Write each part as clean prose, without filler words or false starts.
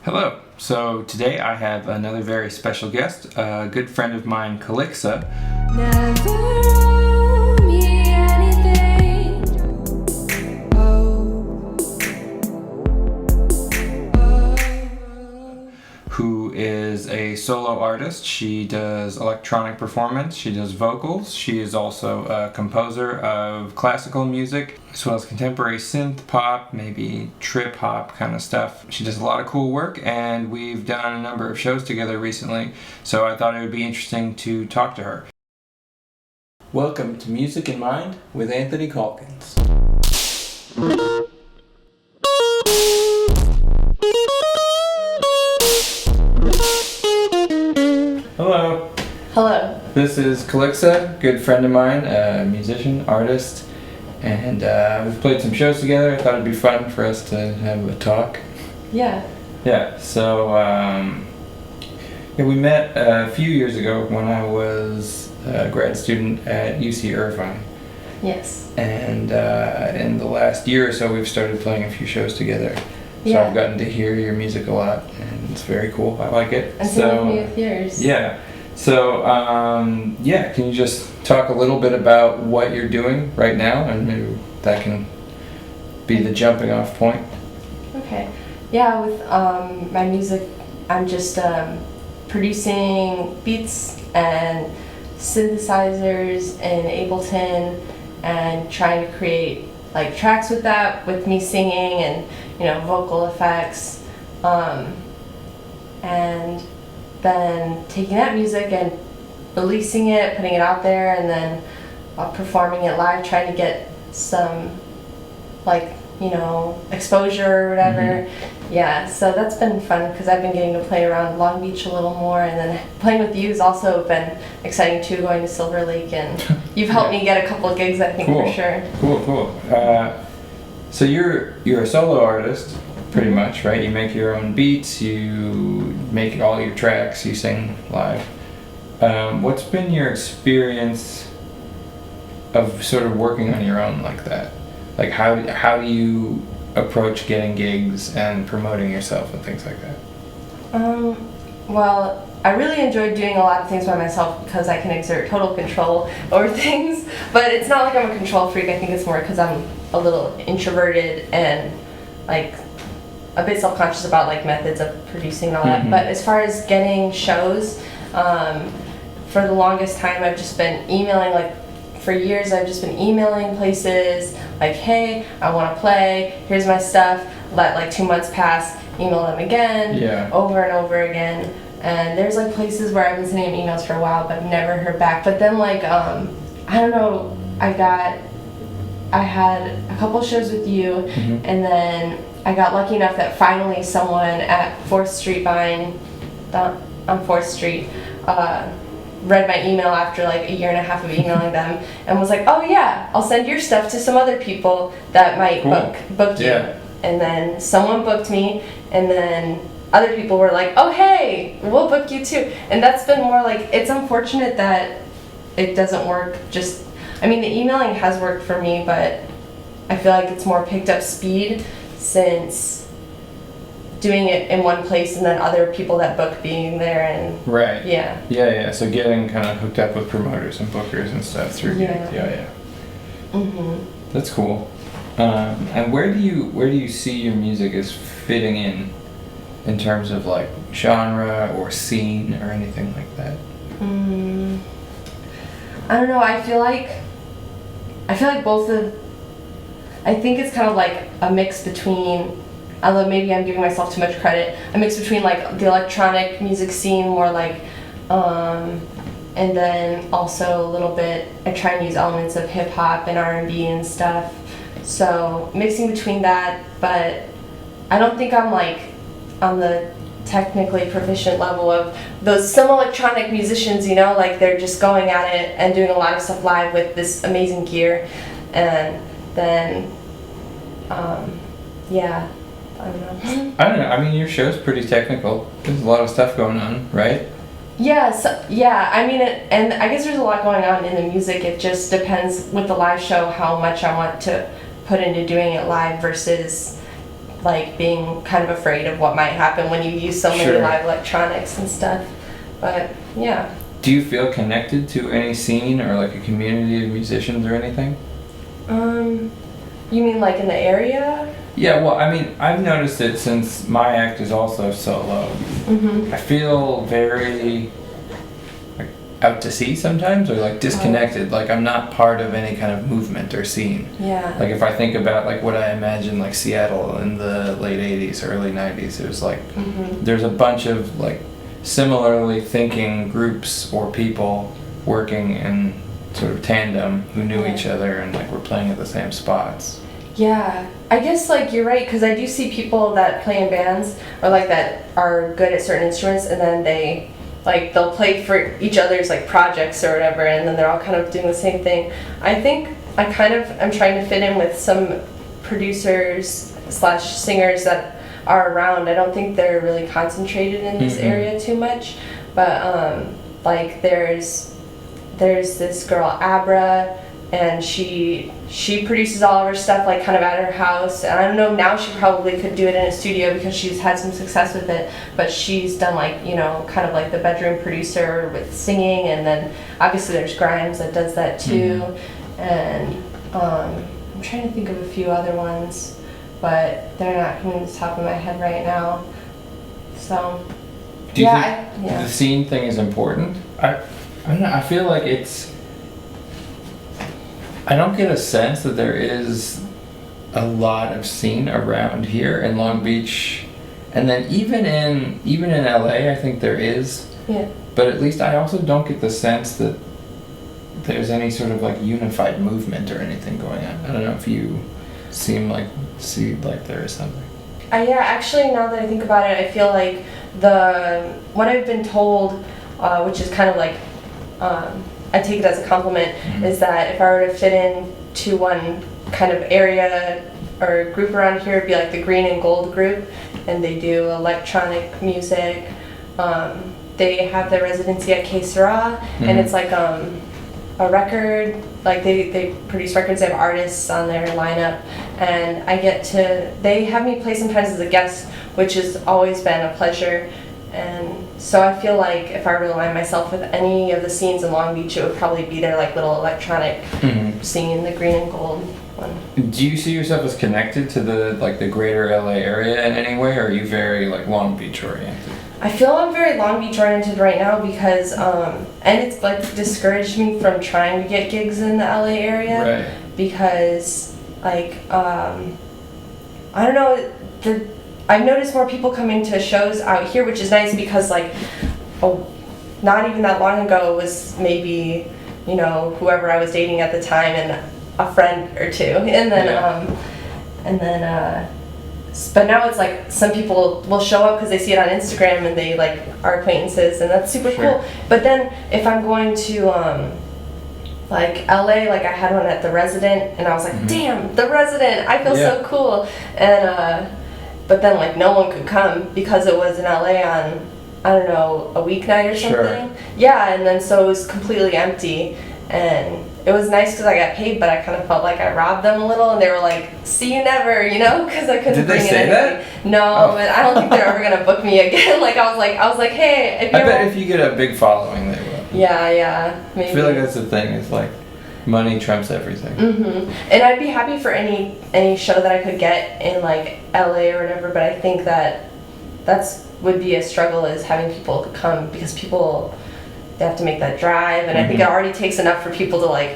Hello. So today I have another very special guest, a good friend of mine, Calyxa. Never owe me anything. Who is a solo artist. She does electronic performance, she does vocals, she is also a composer of classical music, as well as contemporary synth pop, maybe trip hop kind of stuff. She does a lot of cool work, and we've done a number of shows together recently, so I thought it would be interesting to talk to her. Welcome to Music in Mind with Anthony Caulkins. Hello. Hello. This is Calyxa, good friend of mine, a musician, artist, and we've played some shows together. I thought it'd be fun for us to have a talk. Yeah. Yeah, so we met a few years ago when I was a grad student at UC Irvine. Yes. And in the last year or so, we've started playing a few shows together. So Yeah. I've gotten to hear your music a lot, and it's very cool. I like it. And same with me with yours. Yeah. So, can you just talk a little bit about what you're doing right now, and maybe that can be the jumping off point? Okay. Yeah, with my music, I'm just producing beats and synthesizers in Ableton and trying to create like tracks with that, with me singing and vocal effects, and then taking that music and releasing it, putting it out there, and then performing it live, trying to get some exposure or whatever. Mm-hmm. Yeah, so that's been fun because I've been getting to play around Long Beach a little more, and then playing with you has also been exciting too, going to Silver Lake, and you've helped me get a couple of gigs, I think, Cool. for sure. Cool. So you're a solo artist, pretty Mhm. much, right? You make your own beats, you make all your tracks, you sing live. What's been your experience of sort of working on your own like that? Like how do you approach getting gigs and promoting yourself and things like that? Well, I really enjoy doing a lot of things by myself because I can exert total control over things, but it's not like I'm a control freak. I think it's more because I'm a little introverted and like a bit self-conscious about like methods of producing and all that. Mhm. But as far as getting shows, for the longest time I've just been emailing, like for years I've just been emailing places like, hey, I want to play, here's my stuff, let like 2 months pass, email them again, Yeah. over and over again. And there's like places where I've been sending them emails for a while but never heard back. But then like, I don't know, I had a couple shows with you, Mhm. and then I got lucky enough that finally someone at 4th Street Vine, on 4th Street, read my email after like a year and a half of emailing them and was like, oh yeah, I'll send your stuff to some other people that might Cool. book you. Yeah. And then someone booked me, and then other people were like, oh hey, we'll book you too. And that's been more like, it's unfortunate that it doesn't work. The emailing has worked for me, but I feel like it's more picked up speed since doing it in one place and then other people that book being there, and Right. yeah. Yeah. So getting kind of hooked up with promoters and bookers and stuff through Yeah. gigs. Yeah. Mhm. That's cool. And where do you see your music as fitting in terms of like genre or scene or anything like that? I don't know. I feel like both of. I think it's kind of like a mix between. Although maybe I'm giving myself too much credit. A mix between like the electronic music scene, more like, and then also a little bit. I try and use elements of hip hop and R&B and stuff. So mixing between that, but I don't think I'm like on the technically proficient level of some electronic musicians, like they're just going at it and doing a lot of stuff live with this amazing gear, and then yeah, I don't know. I don't know. I mean, your show's pretty technical. There's a lot of stuff going on, right? Yeah, and I guess there's a lot going on in the music. It just depends with the live show how much I want to put into doing it live versus like being kind of afraid of what might happen when you use so many Sure. live electronics and stuff. But yeah. Do you feel connected to any scene or like a community of musicians or anything? You mean like in the area? Yeah, well, I mean, I've noticed it since my act is also solo. Mm-hmm. I feel very like out to sea sometimes, or like disconnected. Like I'm not part of any kind of movement or scene. Yeah. Like if I think about like what I imagine like Seattle in the late 80s, early 90s, it was like there's a bunch of like similarly thinking groups or people working in sort of tandem who knew each other and like were playing at the same spots. Yeah, I guess like you're right, because I do see people that play in bands or like that are good at certain instruments, and then they'll play for each other's like projects or whatever, and then they're all kind of doing the same thing. I think I kind of am trying to fit in with some producers / singers that are around. I don't think they're really concentrated in this area too much, but like there's this girl Abra, and she produces all of her stuff like kind of at her house, and I don't know, now she probably could do it in a studio because she's had some success with it, but she's done like, you know, kind of like the bedroom producer with singing, and then obviously there's Grimes that does that too, and I'm trying to think of a few other ones, but they're not coming to the top of my head right now. So Do you think the scene thing is important? I don't know, I feel like I don't get a sense that there is a lot of scene around here in Long Beach, and then even in LA I think there is. Yeah. But at least I also don't get the sense that there's any sort of like unified movement or anything going on. I don't know if you see like there is something. Yeah, actually, now that I think about it, I feel like what I've been told, which is kind of like, I take it as a compliment, is that if I were to fit in to one kind of area or group around here, it'd be like the Green and Gold group, and they do electronic music. They have their residency at Que Sera, and it's like a record, like they produce records, they have artists on their lineup, and they have me play sometimes as a guest, which has always been a pleasure. And so I feel like if I were to align myself with any of the scenes in Long Beach, it would probably be their like little electronic scene, the Green and Gold one. Do you see yourself as connected to the greater LA area in any way, or are you very like Long Beach oriented? I feel I'm very Long Beach oriented right now because, and it's like discouraged me from trying to get gigs in the LA area. Right. Because like, I don't know, I've noticed more people coming to shows out here, which is nice because like, not even that long ago was maybe, you know, whoever I was dating at the time and a friend or two, and then but now it's like some people will show up because they see it on Instagram and they like are acquaintances, and that's super cool. But then if I'm going to like LA, like I had one at the Resident, and I was like, damn, the Resident, I feel so cool. And but then like no one could come because it was in LA on, I don't know, a weeknight or something. Yeah, and then so it was completely empty, and it was nice because I got paid, but I kind of felt like I robbed them a little, and they were like, see you never, you know, because I couldn't bring in anything. Did they say that? No, but I don't think they're ever going to book me again. Like I was like, hey, I bet if you get a big following, they will. Yeah, maybe. I feel like that's the thing, is like money trumps everything. And I'd be happy for any show that I could get in like LA or whatever, but I think that's would be a struggle, is having people come, because people, they have to make that drive, and I think it already takes enough for people to like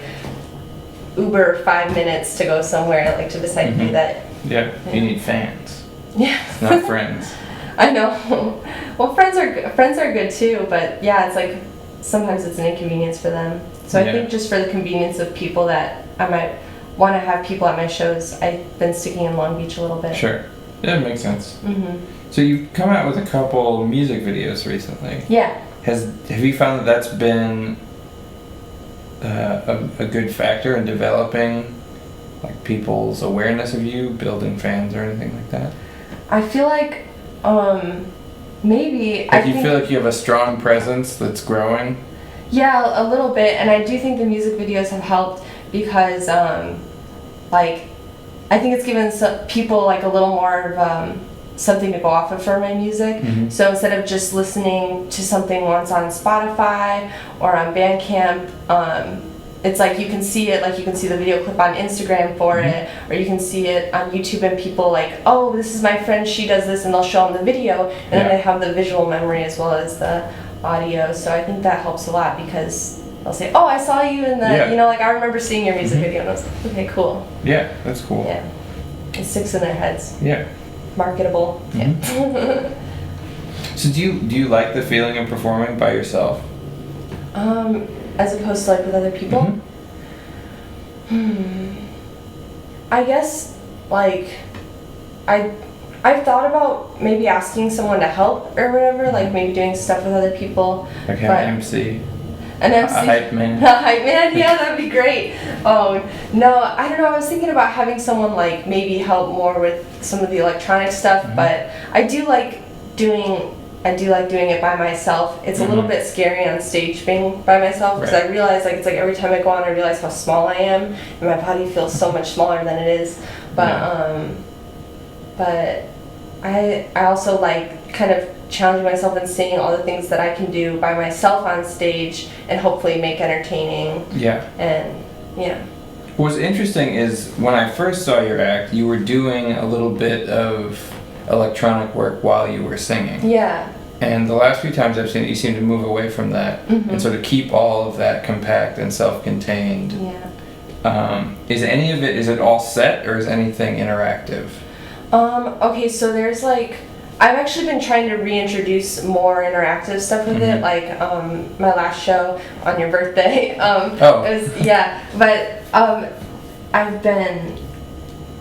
Uber 5 minutes to go somewhere, like to decide to do that. Yeah, you need fans. Yeah. Not friends. I know. Well, friends are good too, but yeah, it's like sometimes it's an inconvenience for them. So I think just for the convenience of people that I might want to have people at my shows, I've been sticking in Long Beach a little bit. Sure. Yeah, it makes sense. So you've come out with a couple music videos recently. Yeah. Have you found that that's been a good factor in developing like people's awareness of you, building fans or anything like that? I feel like maybe. Like you feel like you have a strong presence that's growing? Yeah, a little bit, and I do think the music videos have helped because like I think it's given people like a little more of something to go off of for my music. So instead of just listening to something once on Spotify or on Bandcamp, it's like you can see it, like you can see the video clip on Instagram for it, or you can see it on YouTube and people like, oh, this is my friend, she does this, and they'll show them the video, and then they have the visual memory as well as the audio. So I think that helps a lot because they'll say, oh, I saw you in the, you know, like I remember seeing your music video, and I was like, okay, cool. Yeah, that's cool. Yeah. It sticks in their heads. Yeah. Marketable. Yeah. So do you like the feeling of performing by yourself? As opposed to like with other people? I guess like I've thought about maybe asking someone to help or whatever, like maybe doing stuff with other people. Like an MC. An MC. A hype man. A hype man, yeah, that'd be great. Oh, no, I don't know, I was thinking about having someone like maybe help more with some of the electronic stuff, but I do like doing it by myself. It's a little bit scary on stage being by myself because I realize like it's like every time I go on I realize how small I am and my body feels so much smaller than it is. But but I also like kind of challenging myself and seeing all the things that I can do by myself on stage and hopefully make entertaining. Yeah. And yeah. What's interesting is when I first saw your act, you were doing a little bit of electronic work while you were singing. Yeah. And the last few times I've seen it, you seem to move away from that and sort of keep all of that compact and self-contained. Yeah. Is any of it, is it all set or is anything interactive? Okay, so there's like, I've actually been trying to reintroduce more interactive stuff with it, like my last show on your birthday. It was, yeah, but I've been,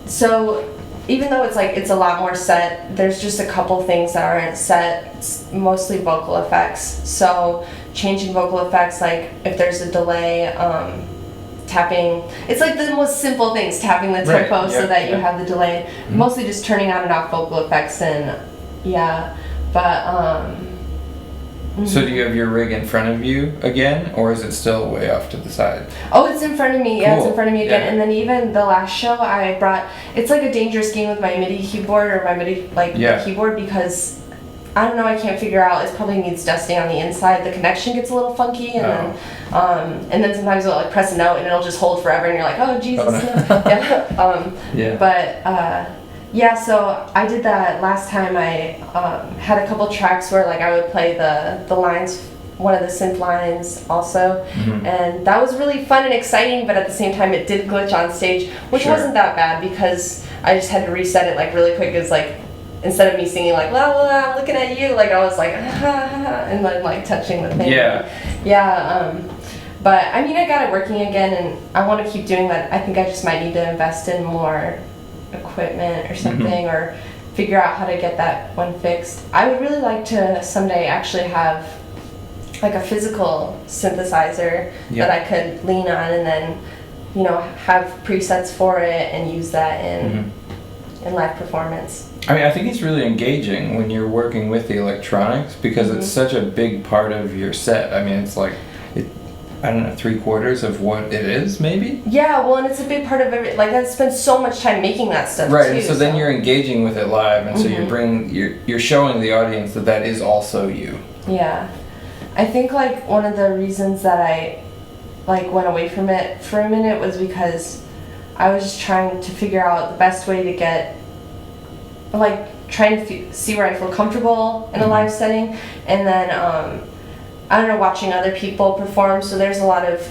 so even though it's like it's a lot more set, there's just a couple things that aren't set. It's mostly vocal effects. So changing vocal effects, like if there's a delay, tapping. It's like the most simple things, tapping the tempo so that you have the delay. Mostly just turning on and off vocal effects and yeah, but So do you have your rig in front of you again, or is it still way off to the side? Oh, it's in front of me. Yeah, it's in front of me again. And then even the last show I brought, it's like a dangerous game with my MIDI keyboard or my MIDI keyboard because I don't know, I can't figure out, it probably needs dusting on the inside. The connection gets a little funky and then sometimes it'll like press a note and it'll just hold forever and you're like, oh Jesus. Oh, no. But yeah, so I did that last time. I had a couple tracks where like I would play the lines, one of the synth lines also, and that was really fun and exciting, but at the same time it did glitch on stage, which wasn't that bad because I just had to reset it like really quick. It was like, instead of me singing like la la la, I'm looking at you, like I was like and then like touching the thing. But I mean I got it working again and I want to keep doing that. I think I just might need to invest in more equipment or something or figure out how to get that one fixed. I would really like to someday actually have like a physical synthesizer that I could lean on and then, you know, have presets for it and use that in live performance. I mean, I think it's really engaging when you're working with the electronics because it's such a big part of your set. I mean, it's like, I don't know, 3/4 of what it is, maybe? Yeah, well, and it's a big part of it. Like, I spend so much time making that stuff, right, too. And so then you're engaging with it live, and so you're showing the audience that that is also you. Yeah. I think, like, one of the reasons that I, like, went away from it for a minute was because I was just trying to figure out the best way to get, like, trying to see where I feel comfortable in a live setting, and then, I don't know, watching other people perform, so there's a lot of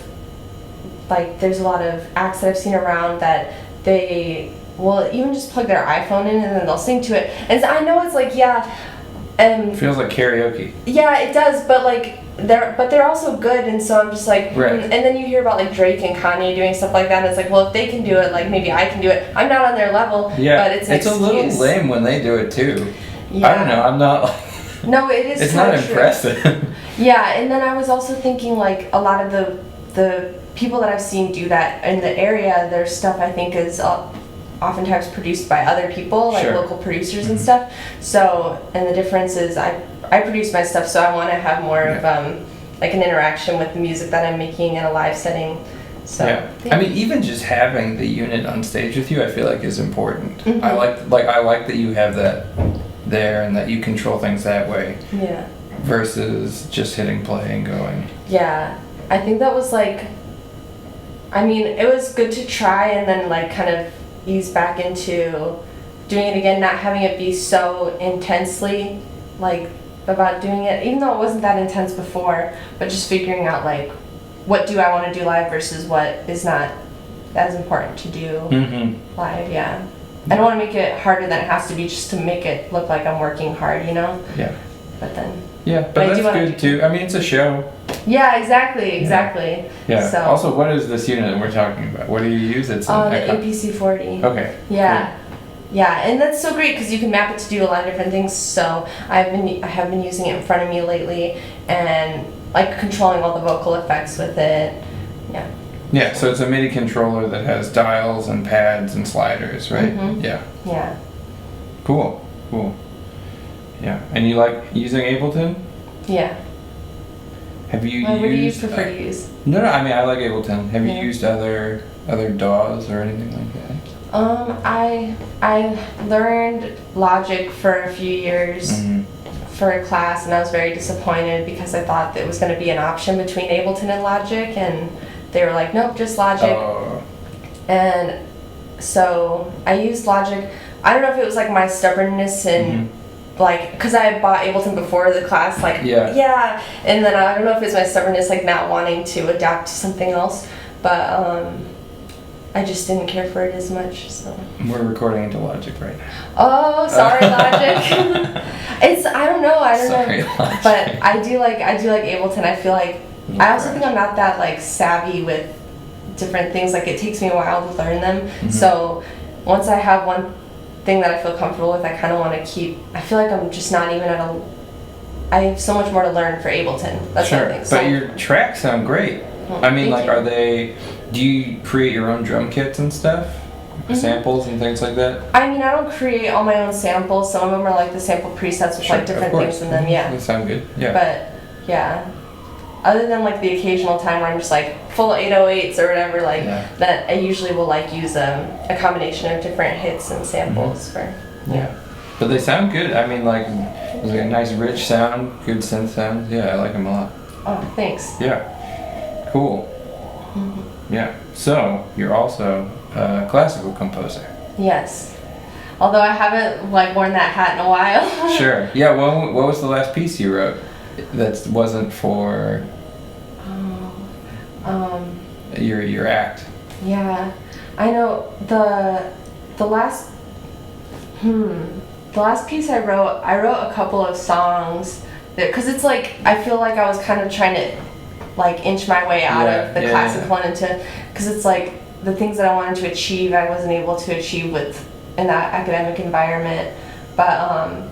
acts that I've seen around that they will even just plug their iPhone in and then they'll sing to it. And I know it's like, feels like karaoke. Yeah, it does, but like, they're also good, and so I'm just like, and then you hear about like Drake and Kanye doing stuff like that, and it's like, well, if they can do it, like maybe I can do it. I'm not on their level, but it's an excuse. A little lame when they do it too. I don't know, I'm not like... No, it is. It's not impressive. Yeah, and then I was also thinking like a lot of the people that I've seen do that in the area, their stuff I think is oftentimes produced by other people, like local producers and stuff. So, and the difference is I produce my stuff, so I want to have more of like an interaction with the music that I'm making in a live setting. So yeah. I mean, even just having the unit on stage with you, I feel like is important. Mm-hmm. I like that you have that there and that you control things that way. Yeah. Versus just hitting play and going. Yeah, I think that was like, I mean, it was good to try and then like kind of ease back into doing it again, not having it be so intensely like about doing it, even though it wasn't that intense before, but just figuring out like what do I want to do live versus what is not as important to do live. Yeah, I don't want to make it harder than it has to be just to make it look like I'm working hard, you know. Yeah. But then. Yeah, but that's good too. I mean, it's a show. Yeah, exactly. Yeah. So, also, what is this unit we're talking about? What do you use? It's an the APC-40. Okay. Yeah. Cool. Yeah, and that's so great because you can map it to do a lot of different things. So I have been using it in front of me lately, and like controlling all the vocal effects with it. Yeah. Yeah, so it's a MIDI controller that has dials and pads and sliders, right? Mm-hmm. Yeah. Yeah. Cool. Yeah, and you like using Ableton? Yeah. Have you What do you used? prefer to use? No, I mean I like Ableton. Have you used other DAWs or anything like that? I learned Logic for a few years for a class, and I was very disappointed because I thought that it was going to be an option between Ableton and Logic, and they were like, nope, just Logic. Oh. And so I used Logic. I don't know if it was like my stubbornness and like, because I had bought Ableton before the class, like, yeah, and then I don't know if it's my stubbornness, like not wanting to adapt to something else, but I just didn't care for it as much, so. We're recording into Logic right now. Oh, sorry, Logic. I don't know, Sorry, Logic. but I do like Ableton. I feel like, I also think I'm not that like savvy with different things, like it takes me a while to learn them, so once I have one thing that I feel comfortable with, I kind of want to keep. I feel like I'm just not even I have so much more to learn for Ableton. That's what I think. But your tracks sound great. Well, I mean, like, do you create your own drum kits and stuff? Samples and things like that? I mean, I don't create all my own samples. Some of them are like the sample presets with like different things in them. Yeah. They sound good. Yeah. But yeah, other than like the occasional time where I'm just like full 808s or whatever, like that, I usually will like use a combination of different hits and samples for. Yeah. But they sound good. I mean, like, there's a nice rich sound, good synth sound. Yeah, I like them a lot. Oh, thanks. Yeah. Cool. Yeah. So you're also a classical composer. Yes. Although I haven't like worn that hat in a while. Sure. Yeah. Well, what was the last piece you wrote that wasn't for your act? Yeah, I know the last piece I wrote a couple of songs because it's like I feel like I was kind of trying to like inch my way out of the classic one into, because it's like the things that I wanted to achieve I wasn't able to achieve in that academic environment. But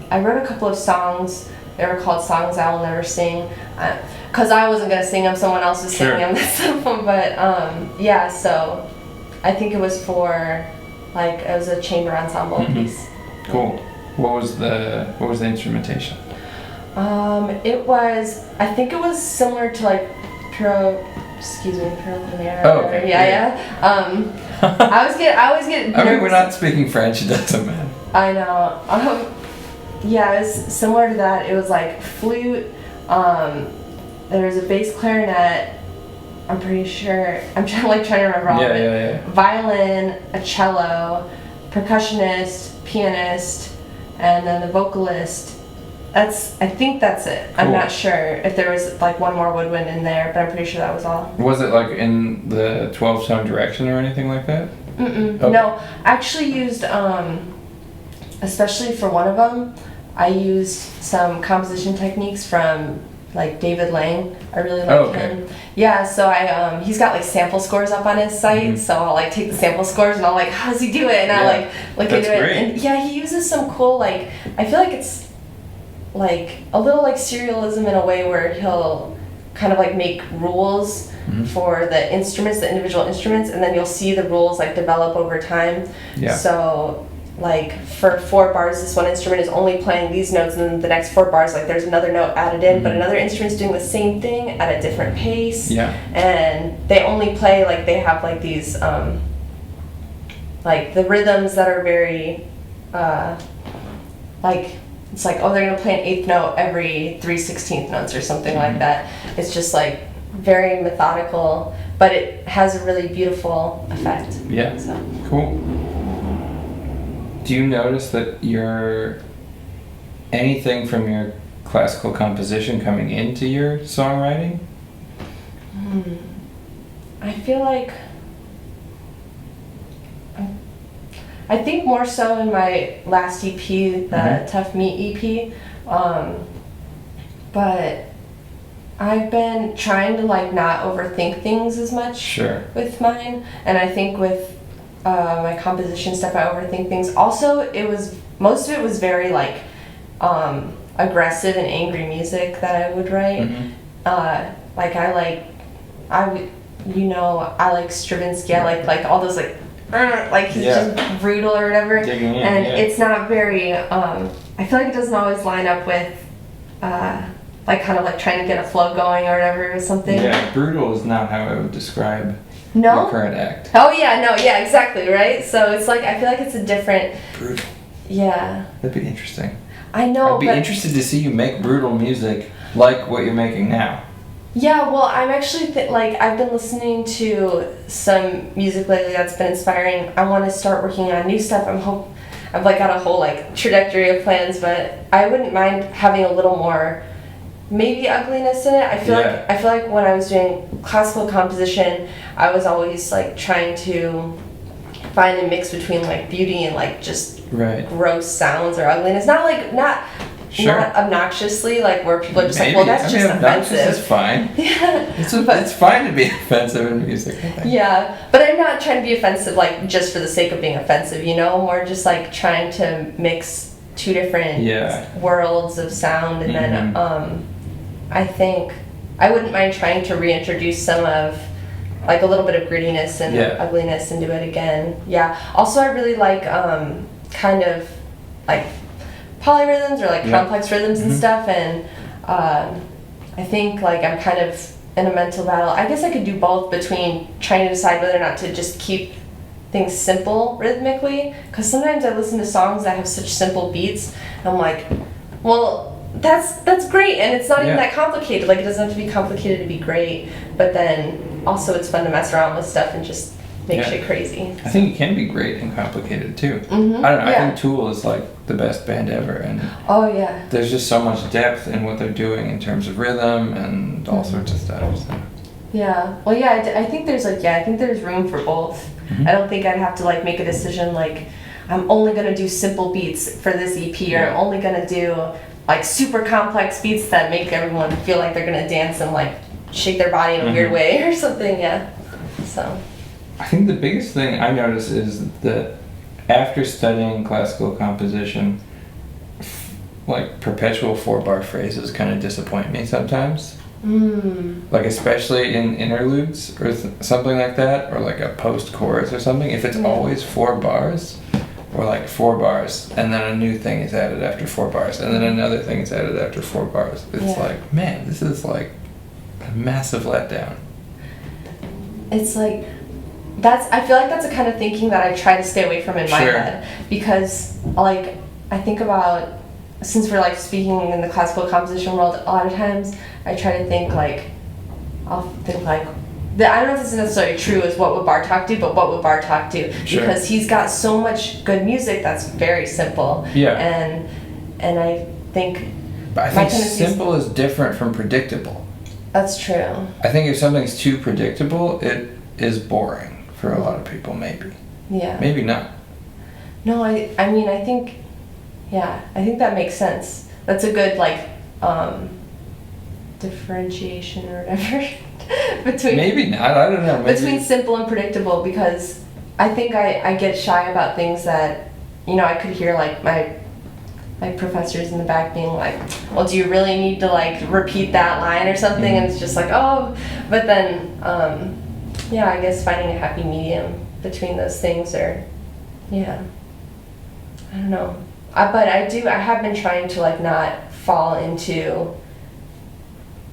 I wrote a couple of songs. They were called Songs I Will Never Sing, because I wasn't going to sing them, someone else was singing them. But yeah, so I think it was for, like, it was a chamber ensemble piece. Cool. What was the instrumentation? I think it was similar to like Puro Lunaire. Oh, okay. Yeah. I always get I mean, we're not speaking French, it doesn't matter. I know. Yeah, it was similar to that. It was like flute, there was a bass clarinet, I'm pretty sure, I'm trying to remember all of it. Violin, a cello, percussionist, pianist, and then the vocalist. I think that's it. Cool. I'm not sure if there was like one more woodwind in there, but I'm pretty sure that was all. Was it like in the 12-tone direction or anything like that? Okay. No, I actually used, especially for one of them, I used some composition techniques from like David Lang. I really like him. Yeah, so he's got like sample scores up on his site, so I'll like take the sample scores and I'll like, how does he do it? And I like look into it. And yeah, he uses some cool, like, I feel like it's like a little like serialism in a way where he'll kind of like make rules for the instruments, the individual instruments, and then you'll see the rules like develop over time. Yeah. So like for 4 bars this one instrument is only playing these notes, and then the next 4 bars like there's another note added in, but another instrument's doing the same thing at a different pace. Yeah. And they only play like they have like these like the rhythms that are very like it's like, oh, they're gonna play an 8th note every 3/16 notes or something like that. It's just like very methodical, but it has a really beautiful effect. Yeah. So. Cool. Do you notice that anything from your classical composition coming into your songwriting? I feel like I think more so in my last EP, the Tough Meat EP, but I've been trying to like not overthink things as much. Sure. With mine, and I think with my composition stuff, I overthink things. Also, most of it was very like aggressive and angry music that I would write. Like I like Stravinsky. I like all those like he's just brutal or whatever. Digging in, and it's not very. I feel like it doesn't always line up with like kind of like trying to get a flow going or whatever or something. Yeah, brutal is not how I would describe No? your current act. Oh yeah, no, yeah, exactly, right? So it's like, I feel like it's a different... Brutal. Yeah. That'd be interesting. I know, I'd be interested to see you make brutal music like what you're making now. Yeah, well, I'm actually, I've been listening to some music lately that's been inspiring. I want to start working on new stuff. I've like got a whole like trajectory of plans, but I wouldn't mind having a little more maybe ugliness in it. I feel like when I was doing classical composition, I was always like trying to find a mix between like beauty and like just gross sounds or ugliness. Not obnoxiously, like where people are just like, well, that's just offensive. Obnoxious is fine. Yeah. It's fine to be offensive in music, I think. Yeah, but I'm not trying to be offensive like just for the sake of being offensive, you know? More just like trying to mix two different worlds of sound, and then I think I wouldn't mind trying to reintroduce some of like a little bit of grittiness and ugliness into it again. Yeah. Also, I really like kind of like polyrhythms or like complex rhythms and stuff, and I think like I'm kind of in a mental battle. I guess I could do both between trying to decide whether or not to just keep things simple rhythmically, because sometimes I listen to songs that have such simple beats and I'm like, well, that's great, and it's not even that complicated. Like, it doesn't have to be complicated to be great, but then also it's fun to mess around with stuff and just make shit crazy. I think it can be great and complicated too. I don't know, I think Tool is like the best band ever, and there's just so much depth in what they're doing in terms of rhythm and all sorts of stuff. So. Yeah, well, I think there's I think there's room for both. I don't think I'd have to like make a decision like I'm only gonna do simple beats for this EP, or I'm only gonna do like super complex beats that make everyone feel like they're gonna dance and like shake their body in a weird way or something. So I think the biggest thing I notice is that after studying classical composition, like perpetual 4-bar phrases kind of disappoint me sometimes. Like especially in interludes or something like that, or like a post-chorus or something. If it's always 4 bars, or like 4 bars, and then a new thing is added after 4 bars, and then another thing is added after 4 bars. It's like, man, this is like a massive letdown. It's like, I feel like that's the kind of thinking that I try to stay away from in my head, because like I think about, since we're like speaking in the classical composition world, a lot of times I try to think like, I'll think like, I don't know if this is necessarily true as what would Bartók do, but what would Bartók do? Because he's got so much good music that's very simple. And I think... But I think simple is different from predictable. That's true. I think if something's too predictable, it is boring for a lot of people, maybe. Yeah. Maybe not. No, I mean, I think that makes sense. That's a good, like, differentiation or whatever. Between, maybe not, I don't know. Maybe. Between simple and predictable, because I think I get shy about things that, I could hear like my professors in the back being like, well, do you really need to like repeat that line or something? And it's just like, oh, but then, I guess finding a happy medium between those things, or, don't know. But I have been trying to like not fall into.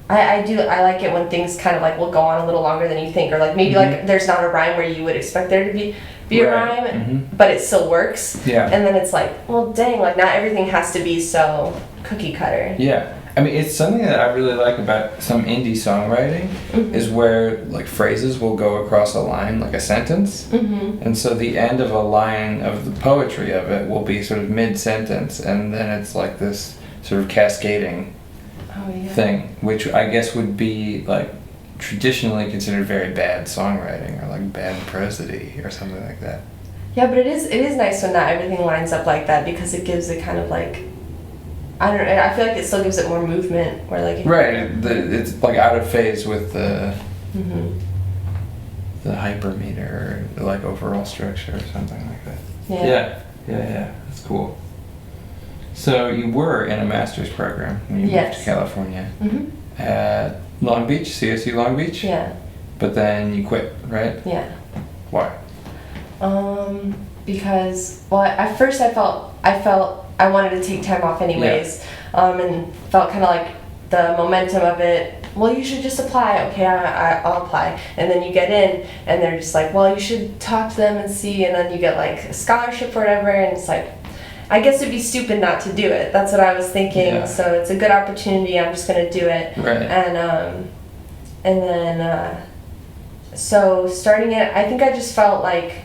I like it when things kind of like will go on a little longer than you think, or like maybe like there's not a rhyme where you would expect there to be a rhyme, but it still works. Yeah. And then it's like, well, dang, like not everything has to be so cookie cutter. Yeah. I mean, it's something that I really like about some indie songwriting is where like phrases will go across a line, like a sentence, and so the end of a line of the poetry of it will be sort of mid-sentence, and then it's like this sort of cascading thing, which I guess would be like traditionally considered very bad songwriting or like bad prosody or something like that. Yeah, but it is nice when not everything lines up like that, because it gives it kind of like, I don't know, I feel like it still gives it more movement, where like it's like out of phase with the hypermeter or like overall structure or something like that. Yeah, that's cool. So you were in a master's program when you moved to California at Long Beach, CSU Long Beach? Yeah. But then you quit, right? Yeah. Why? Because, well, at first I felt I wanted to take time off anyways, and felt kind of like the momentum of it. Well, you should just apply. Okay, I'll apply. And then you get in, and they're just like, well, you should talk to them and see, and then you get like a scholarship or whatever, and it's like, I guess it'd be stupid not to do it. That's what I was thinking. Yeah. So it's a good opportunity. I'm just gonna do it. Right. And then so starting it, I think I just felt like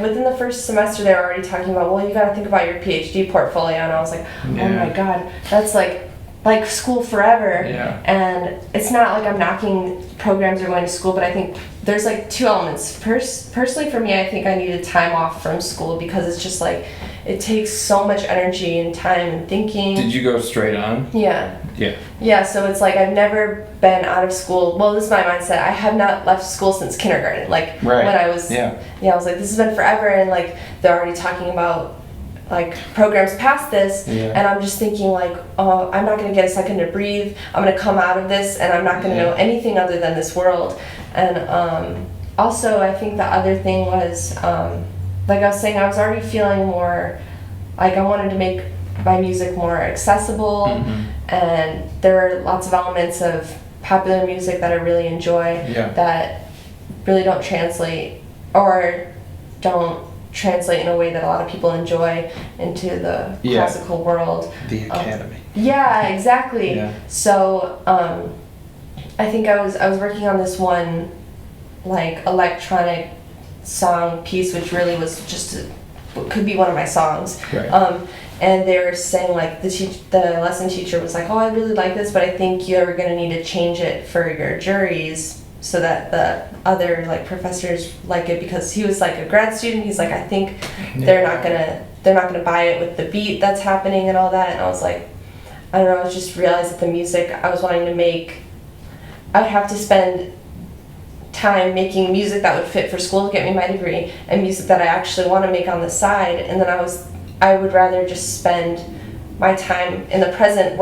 within the first semester they were already talking about, well, you got to think about your PhD portfolio, and I was like, oh my god, that's like school forever. Yeah. And it's not like I'm knocking programs or going to school, but I think there's like two elements. Personally for me, I think I needed time off from school, because it's just like it takes so much energy and time and thinking. Did you go straight on? Yeah. Yeah. Yeah, so it's like I've never been out of school. Well, this is my mindset. I have not left school since kindergarten. Like when I was I was like, this has been forever, and like they're already talking about like programs past this, and I'm just thinking like, oh, I'm not going to get a second to breathe. I'm going to come out of this, and I'm not going to know anything other than this world. And also I think the other thing was, like I was saying, I was already feeling more like I wanted to make my music more accessible, and there are lots of elements of popular music that I really enjoy that really don't translate in a way that a lot of people enjoy into the classical world. The academy. Yeah, exactly. Yeah. So I think I was working on this one like electronic song piece, which really was just could be one of my songs. Right. And they were saying like the lesson teacher was like, oh, I really like this, but I think you're going to need to change it for your juries so that the other like professors like it, because he was like a grad student. He's like, I think they're not gonna buy it with the beat that's happening and all that. And I was like, I don't know, I just realized that the music I was wanting to make, I would have to spend time making music that would fit for school to get me my degree, and music that I actually want to make on the side. And then I would rather just spend my time in the present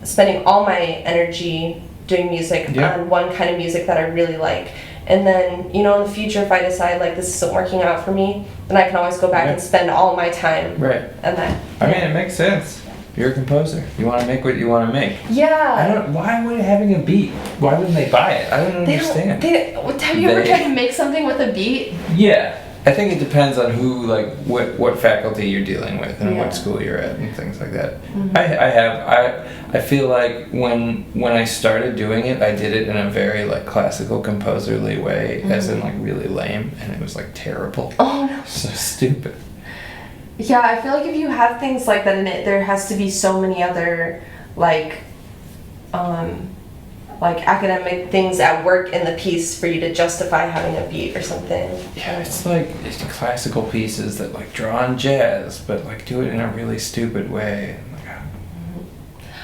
spending all my energy doing music on one kind of music that I really like. And then, in the future, if I decide like this isn't working out for me, then I can always go back and spend all my time on that. I mean, it makes sense. You're a composer. You want to make what you want to make. Yeah. Why would having a beat? Why wouldn't they buy it? I don't understand. Have you ever tried to make something with a beat? Yeah. I think it depends on who, like, what faculty you're dealing with and what school you're at and things like that. I feel like when I started doing it, I did it in a very, like, classical composerly way, as in, like, really lame, and it was, like, terrible. Oh, no. So stupid. Yeah, I feel like if you have things like that in it, there has to be so many other, like academic things at work in the piece for you to justify having a beat or something. Yeah, it's like classical pieces that like draw on jazz, but like do it in a really stupid way.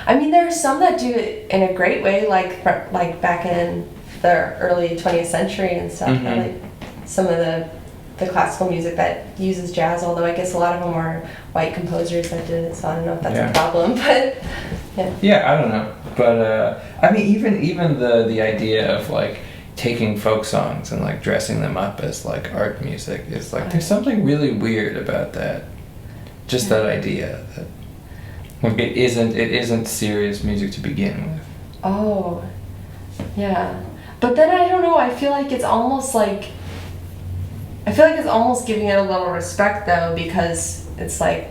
I mean, there are some that do it in a great way, like back in the early 20th century and stuff. Like some of the classical music that uses jazz, although I guess a lot of them were white composers that did it, so I don't know if that's a problem, but yeah, I don't know. But I mean, even the idea of like taking folk songs and like dressing them up as like art music is like there's something really weird about that. Just that idea that like it isn't serious music to begin with. Oh, yeah. But then I don't know. I feel like it's almost giving it a little respect though, because it's like.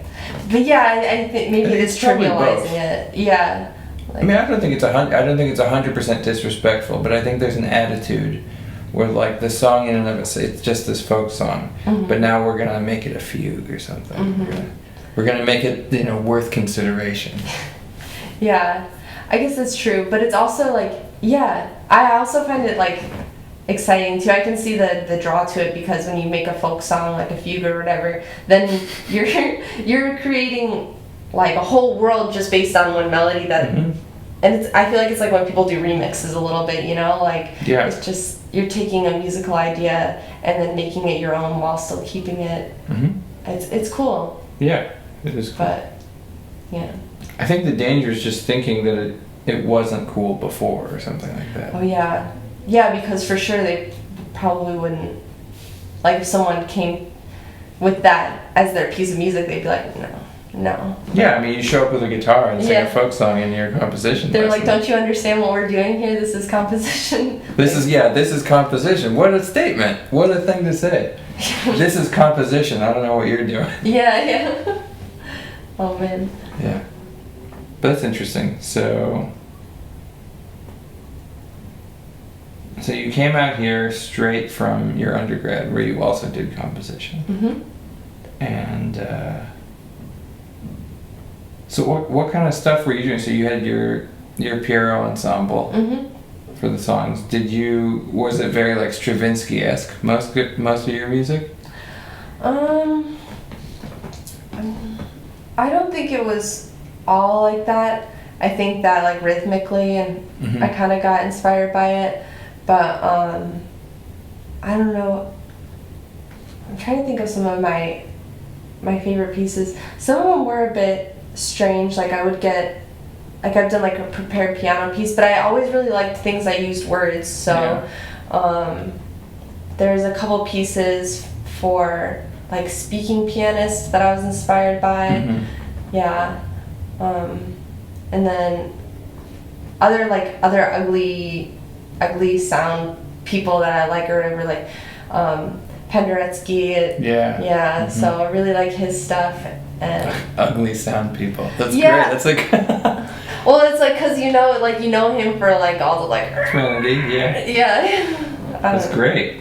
But yeah, I think maybe it's trivializing it. Yeah. I mean, I don't think it's 100% disrespectful, but I think there's an attitude where like the song in and of itself, it's just this folk song, but now we're gonna make it a fugue or something. We're gonna make it, you know, worth consideration. Yeah, I guess that's true, but it's also like, yeah, I also find it like exciting too. I can see the draw to it, because when you make a folk song like a fugue or whatever, then you're creating like a whole world just based on one melody that and I feel like it's like when people do remixes a little bit, you know, like it's just you're taking a musical idea and then making it your own while still keeping it. It's cool. Yeah, it is cool. But yeah, I think the danger is just thinking that it wasn't cool before or something like that. Oh yeah, because for sure they probably wouldn't, like if someone came with that as their piece of music, they'd be like, no. Yeah, I mean, you show up with a guitar and sing a folk song in your composition. They're like, don't you understand what we're doing here? This is composition. This is composition. What a statement. What a thing to say. This is composition. I don't know what you're doing. Yeah. Oh, man. Yeah. But that's interesting. So you came out here straight from your undergrad, where you also did composition. And so what kind of stuff were you doing? So you had your Piero ensemble for the songs. Was it very like Stravinsky-esque, most of your music? I don't think it was all like that. I think that like rhythmically and I kind of got inspired by it, but I don't know. I'm trying to think of some of my favorite pieces. Some of them were a bit strange. Like I would get, like I've done like a prepared piano piece, but I always really liked things that used words. So there's a couple pieces for like speaking pianists that I was inspired by. And then other ugly sound people that I like or whatever, like Penderecki. So I really like his stuff. And ugly sound people. That's great. That's like well, it's like because you know him for like all the like Trinity. That's great.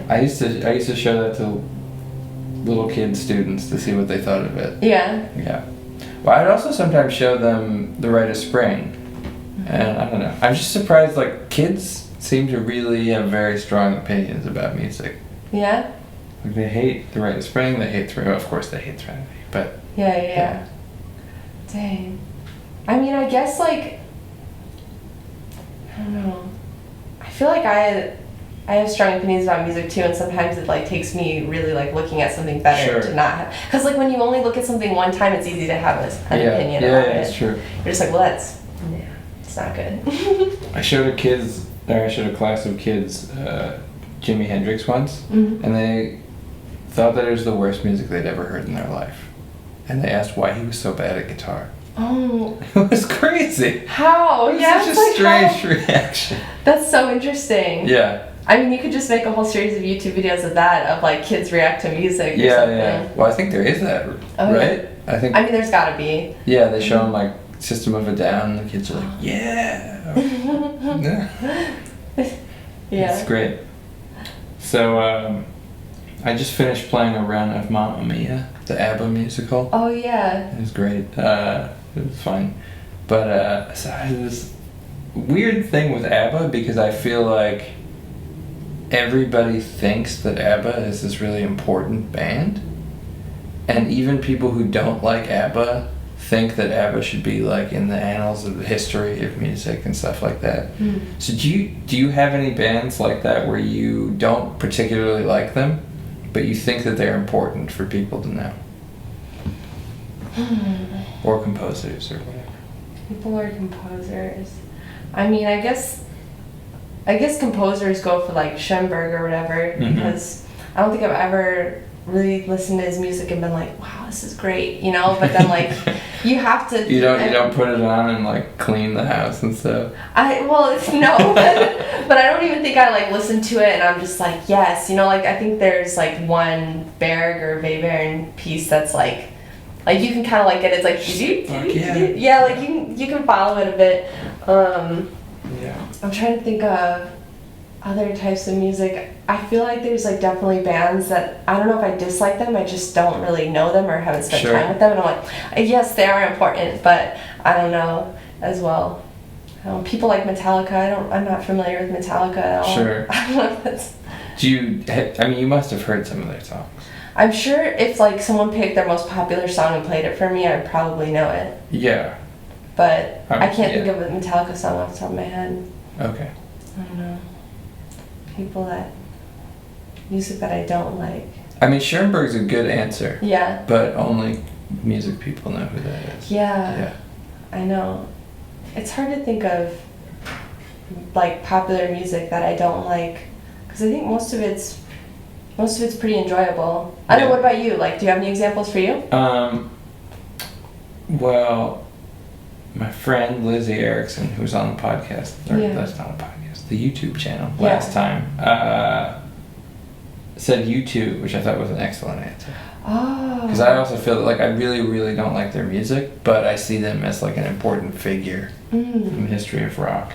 I used to show that to little kid students to see what they thought of it. Well, I'd also sometimes show them The Rite of Spring, and I don't know, I'm just surprised like kids seem to really have very strong opinions about music. Like they hate The Rite of Spring, they hate Trinity. Of course they hate Trinity, but Dang. I mean, I guess like I don't know. I feel like I have strong opinions about music too, and sometimes it like takes me really like looking at something better to not have. Because like when you only look at something one time, it's easy to have an opinion about it. It's true. You're just like, well, it's not good. I showed a class of kids Jimi Hendrix once, and they thought that it was the worst music they'd ever heard in their life, and they asked why he was so bad at guitar. Oh. It was crazy. How? It was such a strange reaction. That's so interesting. I mean, you could just make a whole series of YouTube videos of that, of like kids react to music or something. Well, I think there is that, right? I mean, there's gotta be. They show them like System of a Down, and the kids are like, It's great. So, I just finished playing a run of Mamma Mia, the ABBA musical. Oh, yeah. It was great. It was fun. But so I had this weird thing with ABBA, because I feel like everybody thinks that ABBA is this really important band. And even people who don't like ABBA think that ABBA should be like in the annals of the history of music and stuff like that. So do you have any bands like that where you don't particularly like them, but you think that they're important for people to know? Or composers or whatever. People or composers. I mean, I guess I guess composers go for like Schoenberg or whatever, because I don't think I've ever really listened to his music and been like, wow, this is great, you know. But then like you have to. You don't put it on and like clean the house and stuff. No, but I don't even think I like listen to it and I'm just like, yes, you know, like I think there's like one Berg or Webern piece that's like you can kind of like get it's like yeah, like you can follow it a bit. Yeah. I'm trying to think of other types of music. I feel like there's like definitely bands that I don't know if I dislike them, I just don't really know them or haven't spent time with them, and I'm like, yes, they are important, but I don't know as well. People like Metallica. I'm not familiar with Metallica at all. Sure. I don't know if that's. You must have heard some of their songs. I'm sure if like someone picked their most popular song and played it for me, I'd probably know it. Yeah. But I can't think of a Metallica song off the top of my head. Okay. I don't know. Music that I don't like. I mean, Schoenberg's a good answer. Yeah. But only music people know who that is. Yeah. I know. It's hard to think of like popular music that I don't like, because I think most of it's pretty enjoyable. I don't know. What about you? Like, do you have any examples for you? Well, my friend Lizzie Erickson, who's on the podcast, that's not a podcast, the YouTube channel last time, said U2, which I thought was an excellent answer. Oh. Because I also feel that like I really, really don't like their music, but I see them as like an important figure in the history of rock.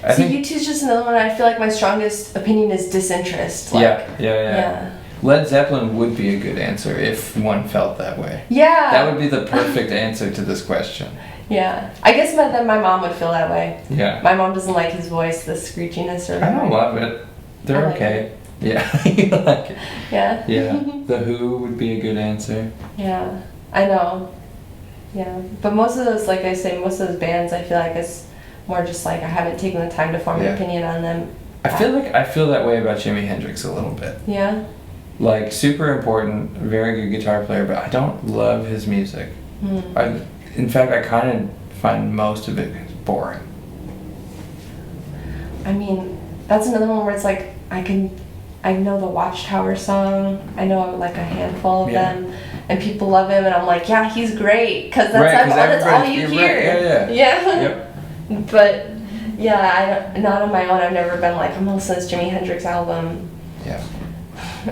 I think U2's just another one. I feel like my strongest opinion is disinterest. Like, yeah. Led Zeppelin would be a good answer if one felt that way. Yeah. That would be the perfect answer to this question. Yeah. I guess then my mom would feel that way. Yeah. My mom doesn't like his voice, the screechiness or whatever. I don't love it. They're okay. Yeah. You like it. Yeah. Yeah. The Who would be a good answer. Yeah. I know. Yeah. But most of those, like I say, most of those bands, I feel like it's more just like I haven't taken the time to form an opinion on them. I feel that way about Jimi Hendrix a little bit. Yeah. Like, super important, very good guitar player, but I don't love his music. In fact, I kind of find most of it boring. I mean, that's another one where it's like I know the Watchtower song. I know like a handful of them, and people love him, and I'm like, yeah, he's great, because that's all you hear. Yeah. But yeah, not on my own. I've never been like, I'm gonna listen to this Jimi Hendrix album. Yeah.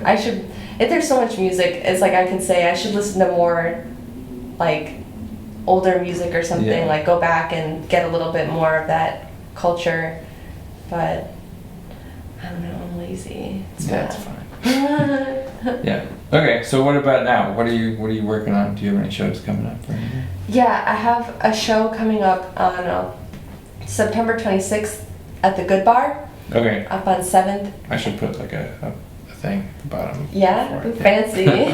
I should. If there's so much music, it's like I can say I should listen to more, like, older music or something. Yeah. Like go back and get a little bit more of that culture, but I don't know. I'm lazy. That's fine. Yeah. Okay. So what about now? What are you working on? Do you have any shows coming up? Yeah, I have a show coming up on September 26th at the Good Bar. Okay. Up on 7th. I should put like a thing at the bottom. Yeah, fancy.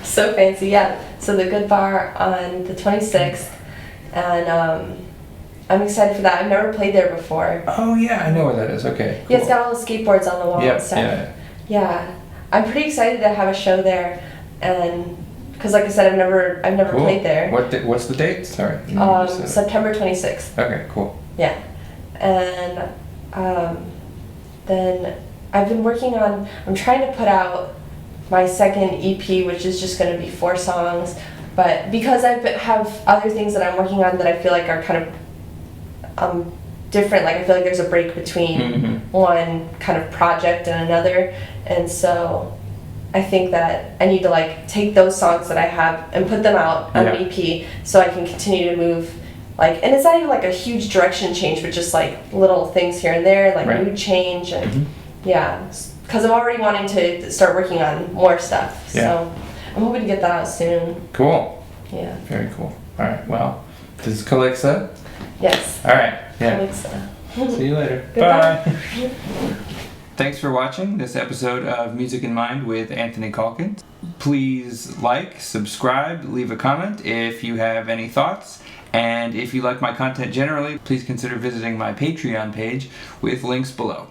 So fancy, yeah. So the Good Bar on the 26th, and I'm excited for that. I've never played there before. Oh yeah, I know where that is. Okay. Cool. Yeah, it's got all the skateboards on the wall and stuff. Yeah. I'm pretty excited to have a show there, and because like I said, I've never played there. What's the date? Sorry. September 26th. Okay, cool. Yeah, and then I've been working on. I'm trying to put out my second EP, which is just going to be 4 songs. But because I have other things that I'm working on that I feel like are kind of different, like I feel like there's a break between one kind of project and another, and so I think that I need to like take those songs that I have and put them out on an EP so I can continue to move. Like, and it's not even like a huge direction change, but just like little things here and there, like mood change, and because I'm already wanting to start working on more stuff. So I'm hoping to get that out soon. Cool. Yeah. Very cool. All right. Well, this is Calyxa. Yes. All right. Yeah. Calyxa. See you later. Goodbye. Bye. Thanks for watching this episode of Music in Mind with Anthony Caulkins. Please like, subscribe, leave a comment if you have any thoughts. And if you like my content generally, please consider visiting my Patreon page with links below.